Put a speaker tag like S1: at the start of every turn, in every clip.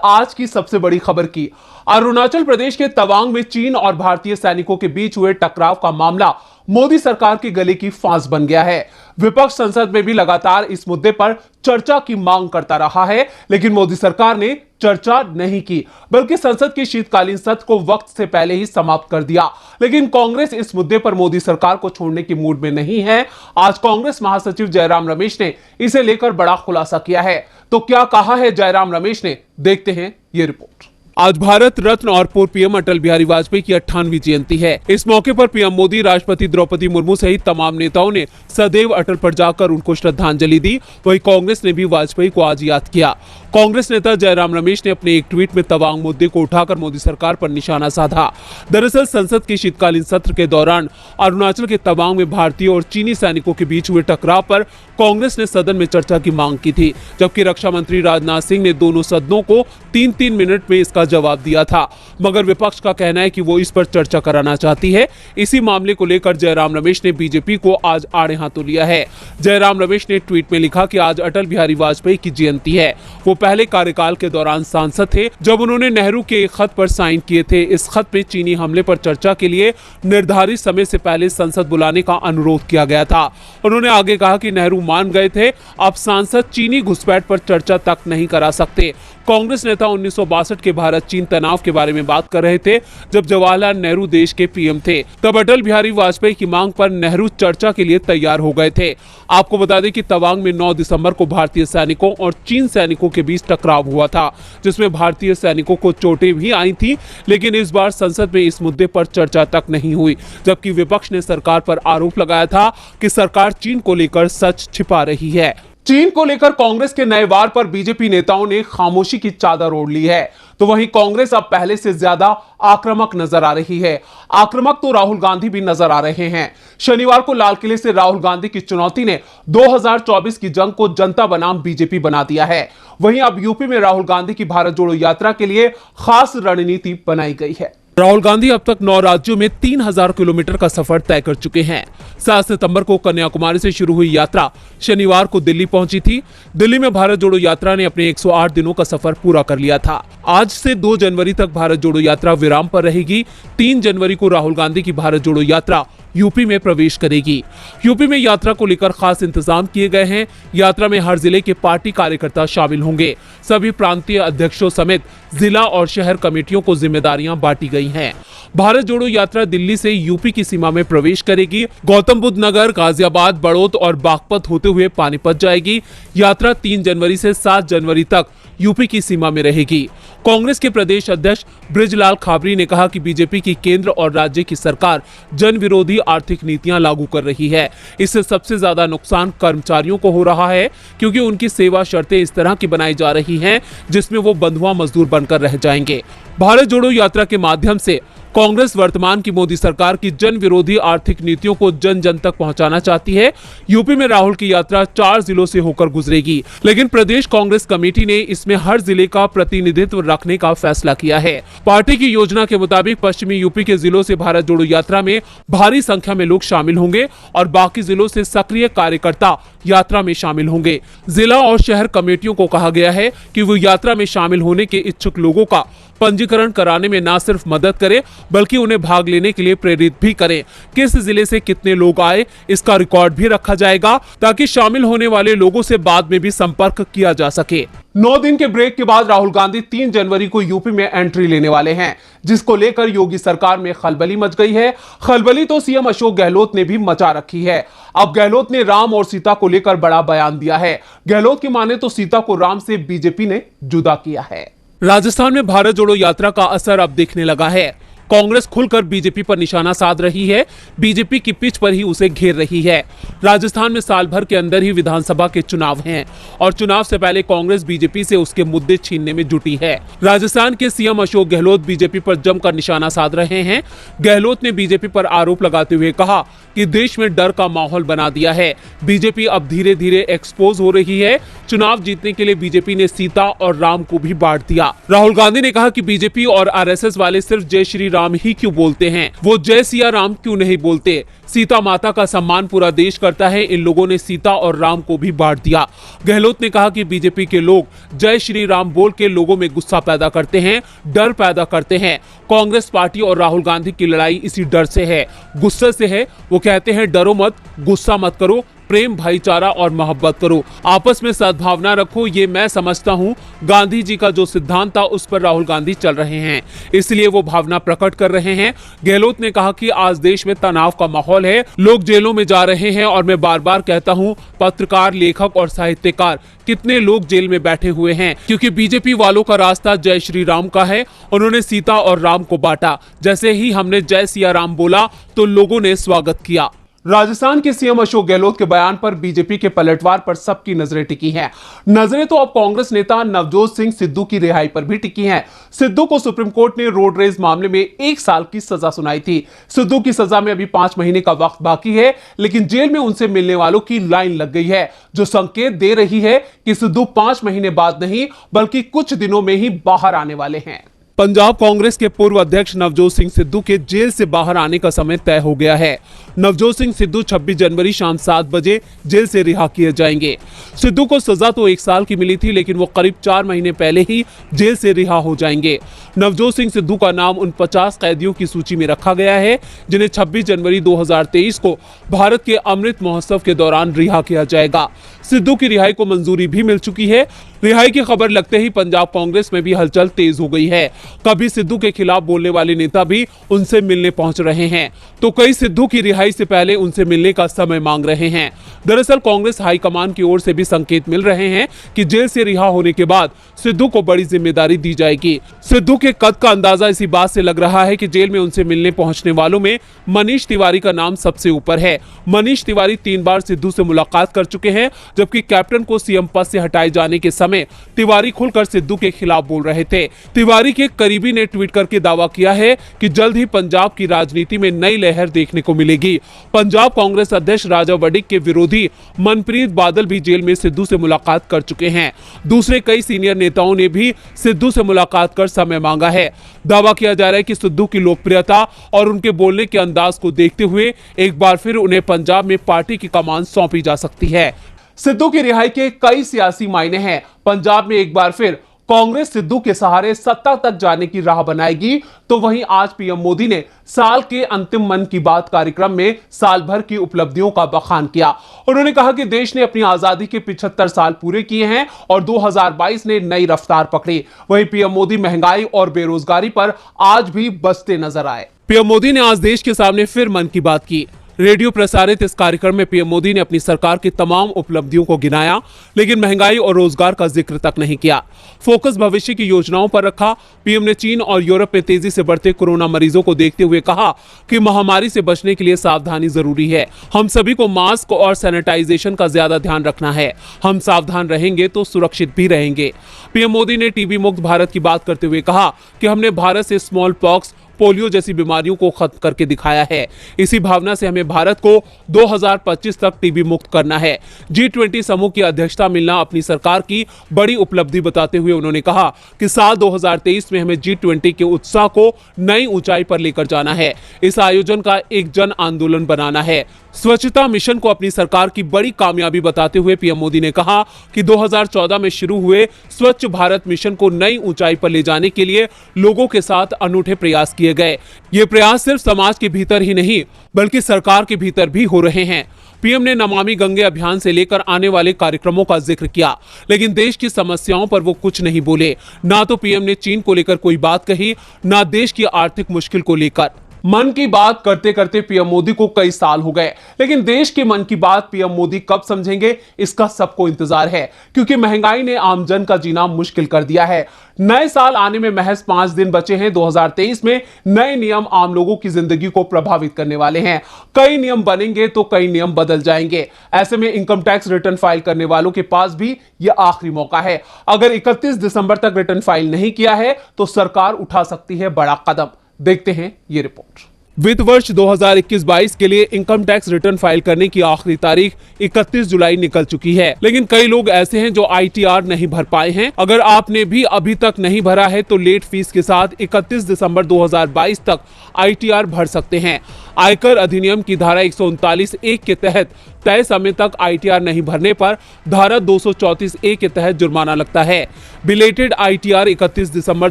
S1: आज की सबसे बड़ी खबर की। अरुणाचल प्रदेश के तवांग में चीन और भारतीय सैनिकों के बीच हुए टकराव का मामला मोदी सरकार के गले की फांस बन गया है। विपक्ष संसद में भी लगातार इस मुद्दे पर चर्चा की मांग करता रहा है, लेकिन मोदी सरकार ने चर्चा नहीं की, बल्कि संसद के शीतकालीन सत्र को वक्त से पहले ही समाप्त कर दिया। लेकिन कांग्रेस इस मुद्दे पर मोदी सरकार को छोड़ने की मूड में नहीं है। आज कांग्रेस महासचिव जयराम रमेश ने इसे लेकर बड़ा खुलासा किया है। तो क्या कहा है जयराम रमेश ने, देखते हैं ये रिपोर्ट। आज भारत रत्न और पूर्व पीएम अटल बिहारी वाजपेयी की 98वीं जयंती है। इस मौके पर पीएम मोदी, राष्ट्रपति द्रौपदी मुर्मू सहित तमाम नेताओं ने सदैव अटल पर जाकर उनको श्रद्धांजलि दी। वहीं कांग्रेस ने भी वाजपेयी को आज याद किया। कांग्रेस नेता जयराम रमेश ने अपने एक ट्वीट में तवांग मुद्दे को उठाकर मोदी सरकार पर निशाना साधा। दरअसल संसद के शीतकालीन सत्र के दौरान अरुणाचल के तवांग में भारतीय और चीनी सैनिकों के बीच हुए टकराव पर कांग्रेस ने सदन में चर्चा की मांग की थी, जबकि रक्षा मंत्री राजनाथ सिंह ने दोनों सदनों को 3-3 मिनट में इसका जवाब दिया था। मगर विपक्ष का कहना है कि वो इस पर चर्चा कराना चाहती है। इसी मामले को लेकर जयराम रमेश ने बीजेपी को आज आड़े हाथों लिया है। जयराम रमेश ने ट्वीट में लिखा कि आज अटल बिहारी वाजपेयी की जयंती है। वो पहले कार्यकाल के दौरान सांसद थे जब उन्होंने नेहरू के एक खत पर साइन किए थे। इस खत में चीनी हमले पर चर्चा के लिए निर्धारित समय से पहले संसद बुलाने का अनुरोध किया गया था। उन्होंने आगे कहा कि नेहरू मान गए थे, अब सांसद चीनी घुसपैठ पर चर्चा तक नहीं करा सकते। कांग्रेस नेता 1962 के भारत चीन तनाव के बारे में बात कर रहे थे जब जवाहरलाल नेहरू देश के पीएम थे। तब अटल बिहारी वाजपेयी की मांग पर नेहरू चर्चा के लिए तैयार हो गए थे। आपको बता दें कि तवांग में 9 दिसंबर को भारतीय सैनिकों और चीन सैनिकों के बीच टकराव हुआ था, जिसमें भारतीय सैनिकों को चोटें भी आई थी। लेकिन इस बार संसद में इस मुद्दे पर चर्चा तक नहीं हुई, जबकि विपक्ष ने सरकार पर आरोप लगाया था कि सरकार चीन को लेकर सच छिपा रही है। चीन को लेकर कांग्रेस के नए वार पर बीजेपी नेताओं ने खामोशी की चादर ओढ़ ली है, तो वहीं कांग्रेस अब पहले से ज्यादा आक्रामक नजर आ रही है। आक्रामक तो राहुल गांधी भी नजर आ रहे हैं। शनिवार को लाल किले से राहुल गांधी की चुनौती ने 2024 की जंग को जनता बनाम बीजेपी बना दिया है। वहीं अब यूपी में राहुल गांधी की भारत जोड़ो यात्रा के लिए खास रणनीति बनाई गई है। राहुल गांधी अब तक 9 राज्यों में 3000 किलोमीटर का सफर तय कर चुके हैं। 7 सितंबर को कन्याकुमारी से शुरू हुई यात्रा शनिवार को दिल्ली पहुंची थी। दिल्ली में भारत जोड़ो यात्रा ने अपने 108 दिनों का सफर पूरा कर लिया था। आज से 2 जनवरी तक भारत जोड़ो यात्रा विराम पर रहेगी। 3 जनवरी को राहुल गांधी की भारत जोड़ो यात्रा यूपी में प्रवेश करेगी। यूपी में यात्रा को लेकर खास इंतजाम किए गए हैं। यात्रा में हर जिले के पार्टी कार्यकर्ता शामिल होंगे। सभी प्रांतीय अध्यक्षों समेत जिला और शहर कमेटियों को जिम्मेदारियां बांटी गई हैं। भारत जोड़ो यात्रा दिल्ली से यूपी की सीमा में प्रवेश करेगी। गौतम बुद्ध नगर, गाजियाबाद, बड़ौद और बागपत होते हुए पानीपत जाएगी। यात्रा 3 जनवरी से 7 जनवरी तक यूपी की सीमा में रहेगी। कांग्रेस के प्रदेश अध्यक्ष बृजलाल खाबरी ने कहा कि बीजेपी की केंद्र और राज्य की सरकार जन विरोधी आर्थिक नीतियां लागू कर रही है। इससे सबसे ज्यादा नुकसान कर्मचारियों को हो रहा है, क्योंकि उनकी सेवा शर्तें इस तरह की बनाई जा रही हैं जिसमें वो बंधुआ मजदूर बनकर रह जाएंगे। भारत जोड़ो यात्रा के माध्यम से कांग्रेस वर्तमान की मोदी सरकार की जन विरोधी आर्थिक नीतियों को जन जन तक पहुंचाना चाहती है। यूपी में राहुल की यात्रा 4 जिलों से होकर गुजरेगी, लेकिन प्रदेश कांग्रेस कमेटी ने इसमें हर जिले का प्रतिनिधित्व रखने का फैसला किया है। पार्टी की योजना के मुताबिक पश्चिमी यूपी के जिलों से भारत जोड़ो यात्रा में भारी संख्या में लोग शामिल होंगे और बाकी जिलों से सक्रिय कार्यकर्ता यात्रा में शामिल होंगे। जिला और शहर कमेटियों को कहा गया है कि वो यात्रा में शामिल होने के इच्छुक लोगों का पंजीकरण कराने में न सिर्फ मदद करें, बल्कि उन्हें भाग लेने के लिए प्रेरित भी करें। किस जिले से कितने लोग आए, इसका रिकॉर्ड भी रखा जाएगा, ताकि शामिल होने वाले लोगों से बाद में भी संपर्क किया जा सके। 9 दिन के ब्रेक के बाद राहुल गांधी 3 जनवरी को यूपी में एंट्री लेने वाले हैं, जिसको लेकर योगी सरकार में खलबली मच गई है। खलबली तो सीएम अशोक गहलोत ने भी मचा रखी है। अब गहलोत ने राम और सीता को लेकर बड़ा बयान दिया है। गहलोत की माने तो सीता को राम से बीजेपी ने जुदा किया है। राजस्थान में भारत जोड़ो यात्रा का असर अब दिखने लगा है। कांग्रेस खुलकर बीजेपी पर निशाना साध रही है। बीजेपी की पिच पर ही उसे घेर रही है। राजस्थान में साल भर के अंदर ही विधानसभा के चुनाव हैं और चुनाव से पहले कांग्रेस बीजेपी से उसके मुद्दे छीनने में जुटी है। राजस्थान के सीएम अशोक गहलोत बीजेपी पर जमकर निशाना साध रहे हैं। गहलोत ने बीजेपी पर आरोप लगाते हुए कहा कि देश में डर का माहौल बना दिया है। बीजेपी अब धीरे धीरे एक्सपोज हो रही है। चुनाव जीतने के लिए बीजेपी ने सीता और राम को भी बांट दिया। राहुल गांधी ने कहा कि बीजेपी और आरएसएस वाले सिर्फ जय श्री राम ही क्यों बोलते हैं, वो जय सिया राम क्यों नहीं बोलते। सीता माता का सम्मान पूरा देश करता है, इन लोगों ने सीता और राम को भी बांट दिया। गहलोत ने कहा कि बीजेपी के लोग जय श्री राम बोल के लोगों में गुस्सा पैदा करते हैं, डर पैदा करते हैं। कांग्रेस पार्टी और राहुल गांधी की लड़ाई इसी डर से है, गुस्से से है। वो कहते हैं डरो मत, गुस्सा मत करो, प्रेम भाईचारा और मोहब्बत करो, आपस में सद्भावना रखो। ये मैं समझता हूँ गांधी जी का जो सिद्धांत था उस पर राहुल गांधी चल रहे हैं, इसलिए वो भावना प्रकट कर रहे हैं। गहलोत ने कहा कि आज देश में तनाव का माहौल है, लोग जेलों में जा रहे हैं और मैं बार बार कहता हूँ पत्रकार, लेखक और साहित्यकार कितने लोग जेल में बैठे हुए हैं क्योंकि बीजेपी वालों का रास्ता जय श्री राम का है। उन्होंने सीता और राम को बांटा। जैसे ही हमने जय सिया राम बोला तो लोगों ने स्वागत किया। राजस्थान के सीएम अशोक गहलोत के बयान पर बीजेपी के पलटवार पर सबकी नजरें टिकी हैं। नजरें तो अब कांग्रेस नेता नवजोत सिंह सिद्धू की रिहाई पर भी टिकी हैं। सिद्धू को सुप्रीम कोर्ट ने रोड रेज मामले में 1 साल की सजा सुनाई थी। सिद्धू की सजा में अभी 5 महीने का वक्त बाकी है, लेकिन जेल में उनसे मिलने वालों की लाइन लग गई है, जो संकेत दे रही है कि सिद्धू 5 महीने बाद नहीं बल्कि कुछ दिनों में ही बाहर आने वाले हैं। पंजाब कांग्रेस के पूर्व अध्यक्ष नवजोत सिंह सिद्धू के जेल से बाहर आने का समय तय हो गया है। नवजोत सिंह सिद्धू 26 जनवरी शाम 7 बजे जेल से रिहा किए जाएंगे। सिद्धू को सजा तो 1 साल की मिली थी, लेकिन वो करीब 4 महीने पहले ही जेल से रिहा हो जाएंगे। नवजोत सिंह सिद्धू का नाम उन 50 कैदियों की सूची में रखा गया है जिन्हें 26 जनवरी 2023 को भारत के अमृत महोत्सव के दौरान रिहा किया जाएगा। सिद्धू की रिहाई को मंजूरी भी मिल चुकी है। रिहाई की खबर लगते ही पंजाब कांग्रेस में भी हलचल तेज हो गई है। कभी सिद्धू के खिलाफ बोलने वाले नेता भी उनसे मिलने पहुंच रहे हैं, तो कई सिद्धू की रिहाई से पहले उनसे मिलने का समय मांग रहे हैं। दरअसल कांग्रेस हाईकमान की ओर से भी संकेत मिल रहे हैं कि जेल से रिहा होने के बाद सिद्धू को बड़ी जिम्मेदारी दी जाएगी। सिद्धू के कद का अंदाजा इसी बात से लग रहा है कि जेल में उनसे मिलने पहुंचने वालों में मनीष तिवारी का नाम सबसे ऊपर है। मनीष तिवारी 3 बार सिद्धू से मुलाकात कर चुके हैं, जबकि कैप्टन को सीएम पद से हटाए जाने के समय तिवारी खुलकर सिद्धू के खिलाफ बोल रहे थे। तिवारी के करीबी ने ट्वीट करके दावा किया है कि जल्द ही पंजाब की राजनीति में नई लहर देखने को मिलेगी। पंजाब कांग्रेस अध्यक्ष राजा वड़िक के विरोधी मनप्रीत बादल भी जेल में सिद्धू से मुलाकात कर चुके हैं। दूसरे कई सीनियर नेताओं ने भी सिद्धू से मुलाकात कर समय मांगा है। दावा किया जा रहा है कि सिद्धू की लोकप्रियता और उनके बोलने के अंदाज को देखते हुए एक बार फिर उन्हें पंजाब में पार्टी की कमान सौंपी जा सकती है। सिद्धू की रिहाई के कई सियासी मायने हैं। पंजाब में एक बार फिर कांग्रेस सिद्धू के सहारे सत्ता तक जाने की राह बनाएगी, तो वहीं आज पीएम मोदी ने साल के अंतिम मन की बात कार्यक्रम में साल भर की उपलब्धियों का बखान किया। उन्होंने कहा कि देश ने अपनी आजादी के 75 साल पूरे किए हैं और 2022 ने नई रफ्तार पकड़ी। वहीं पीएम मोदी महंगाई और बेरोजगारी पर आज भी बसते नजर आए। पीएम मोदी ने आज देश के सामने फिर मन की बात की। रेडियो प्रसारित इस कार्यक्रम में पीएम मोदी ने अपनी सरकार की तमाम उपलब्धियों को गिनाया, लेकिन महंगाई और रोजगार का जिक्र तक नहीं किया। फोकस भविष्य की योजनाओं पर रखा। पीएम ने चीन और यूरोप में तेजी से बढ़ते कोरोना मरीजों को देखते हुए कहा कि महामारी से बचने के लिए सावधानी जरूरी है। हम सभी को मास्क और सैनिटाइजेशन का ज्यादा ध्यान रखना है। हम सावधान रहेंगे तो सुरक्षित भी रहेंगे। पीएम मोदी ने टीबी मुक्त भारत की बात करते हुए कहा कि हमने भारत से स्मॉल पॉक्स, पोलियो जैसी बीमारियों को खत्म करके दिखाया है। इसी भावना से हमें भारत को 2025 तक टीबी मुक्त करना है। G20 समूह की अध्यक्षता मिलना अपनी सरकार की बड़ी उपलब्धि बताते हुए उन्होंने कहा कि साल 2023 में हमें G20 के उत्साह को नई ऊंचाई पर लेकर जाना है। इस आयोजन का एक जन आंदोलन बनाना है। स्वच्छता मिशन को अपनी सरकार की बड़ी कामयाबी बताते हुए पीएम मोदी ने कहा कि 2014 में शुरू हुए स्वच्छ भारत मिशन को नई ऊंचाई पर ले जाने के लिए लोगों के साथ अनूठे प्रयास किए गए। ये प्रयास सिर्फ समाज के भीतर ही नहीं बल्कि सरकार के भीतर भी हो रहे हैं। पीएम ने नमामि गंगे अभियान से लेकर आने वाले कार्यक्रमों का जिक्र किया, लेकिन देश की समस्याओं पर वो कुछ नहीं बोले। ना तो पीएम ने चीन को लेकर कोई बात कही, ना देश की आर्थिक मुश्किल को लेकर। मन की बात करते करते पीएम मोदी को कई साल हो गए, लेकिन देश की मन की बात पीएम मोदी कब समझेंगे, इसका सबको इंतजार है, क्योंकि महंगाई ने आम जन का जीना मुश्किल कर दिया है। नए साल आने में महज 5 दिन बचे हैं। 2023 में नए नियम आम लोगों की जिंदगी को प्रभावित करने वाले हैं। कई नियम बनेंगे तो कई नियम बदल जाएंगे। ऐसे में इनकम टैक्स रिटर्न फाइल करने वालों के पास भी यह आखिरी मौका है। अगर 31 दिसंबर तक रिटर्न फाइल नहीं किया है तो सरकार उठा सकती है बड़ा कदम। देखते हैं ये रिपोर्ट। वित्त वर्ष 2021-22 के लिए इनकम टैक्स रिटर्न फाइल करने की आखिरी तारीख 31 जुलाई निकल चुकी है, लेकिन कई लोग ऐसे हैं जो ITR नहीं भर पाए हैं। अगर आपने भी अभी तक नहीं भरा है तो लेट फीस के साथ 31 दिसंबर 2022 तक ITR भर सकते हैं। आयकर अधिनियम की धारा 139(1) के तहत तय समय तक ITR नहीं भरने पर धारा 234(a) के तहत जुर्माना लगता है। बिलेटेड ITR 31 दिसंबर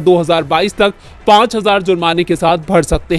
S1: 2022 तक 5,000 जुर्माने के साथ भर सकते हैं।